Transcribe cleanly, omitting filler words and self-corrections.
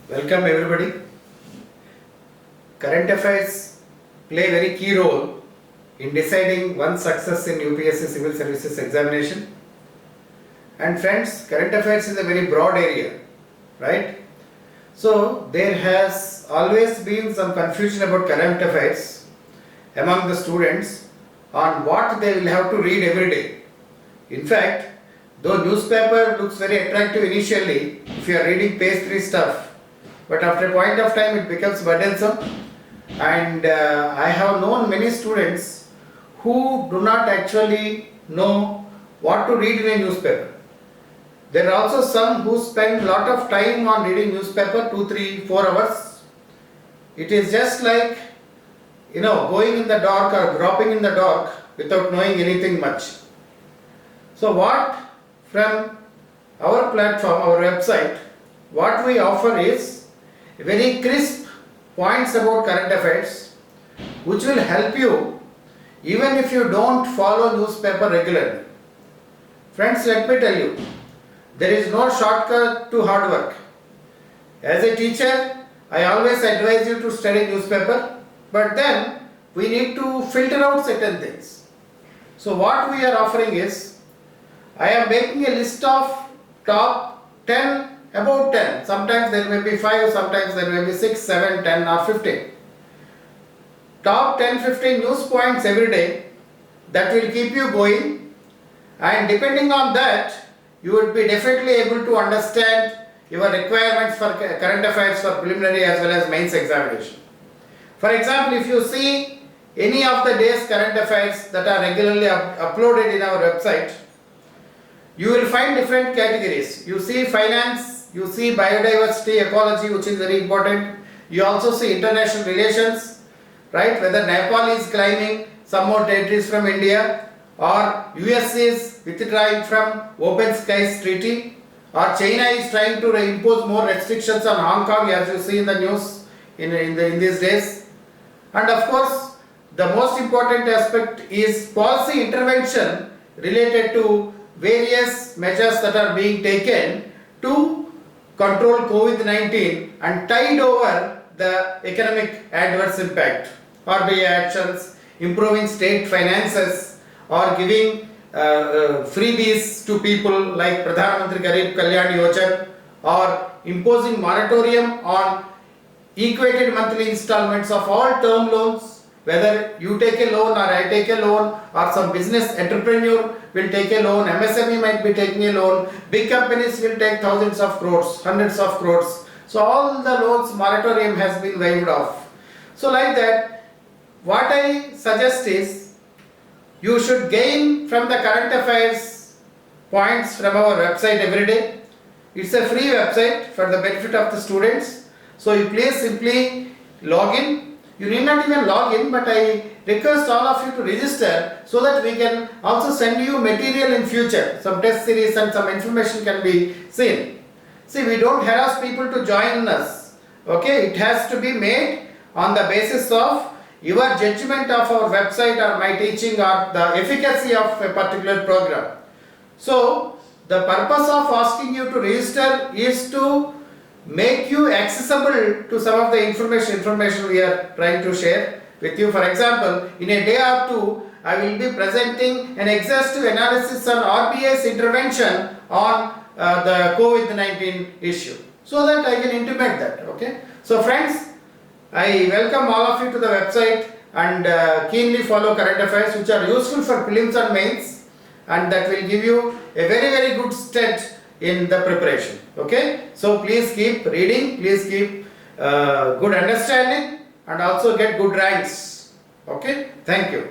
Welcome everybody. Current affairs play a very key role in deciding one's success in UPSC Civil Services examination. And friends, current affairs is a very broad area, right? So there has always been some confusion about current affairs among the students on what they will have to read every day. In fact, though newspaper looks very attractive initially if you are reading page 3 stuff, but after a point of time it becomes burdensome, and I have known many students who do not actually know what to read in a newspaper. There are also some who spend lot of time on reading newspaper, 2, 3, 4 hours. It is just like, going in the dark or groping in the dark without knowing anything much. So what from our platform, our website, what we offer is very crisp points about current affairs which will help you even if you don't follow newspaper regularly. Friends, let me tell you, there is no shortcut to hard work. As a teacher, I always advise you to study newspaper, but then we need to filter out certain things. So what we are offering is, I am making a list of top 10, about 10. Sometimes there may be 5, sometimes there may be 6, 7, 10 or 15. Top 10, 15 news points every day that will keep you going, and depending on that, you would be definitely able to understand your requirements for current affairs for preliminary as well as mains examination. For example, if you see any of the day's current affairs that are regularly uploaded in our website, you will find different categories. You see finance, you see biodiversity, ecology, which is very important. You also see international relations, right? Whether Nepal is claiming some more territories from India, or US is withdrawing from Open Skies Treaty, or China is trying to impose more restrictions on Hong Kong, as you see in the news in these days. And of course, the most important aspect is policy intervention related to various measures that are being taken to control COVID-19 and tide over the economic adverse impact. RBI actions, improving state finances, or giving freebies to people like Pradhan Mantri Garib Kalyan Yojana, or imposing moratorium on equated monthly installments of all term loans, whether you take a loan or I take a loan, or some business entrepreneur will take a loan, MSME might be taking a loan, big companies will take thousands of crores, hundreds of crores. So all the loans moratorium has been waived off. So like that, what I suggest is, you should gain from the current affairs points from our website every day. It's a free website for the benefit of the students. So you please simply log in. You need not even log in, but I request all of you to register so that we can also send you material in future. Some test series and some information can be seen. See, we don't harass people to join us. Okay, it has to be made on the basis of your judgment of our website or my teaching or the efficacy of a particular program. So the purpose of asking you to register is to make you accessible to some of the information we are trying to share with you. For example, in a day or two, I will be presenting an exhaustive analysis on RBI's intervention on the COVID-19 issue, so that I can intimate that. Okay. So friends, I welcome all of you to the website and keenly follow current affairs which are useful for prelims and mains, and that will give you a very, very good start in the preparation. Okay, so please keep reading, please keep good understanding, and also get good ranks. Okay, thank you.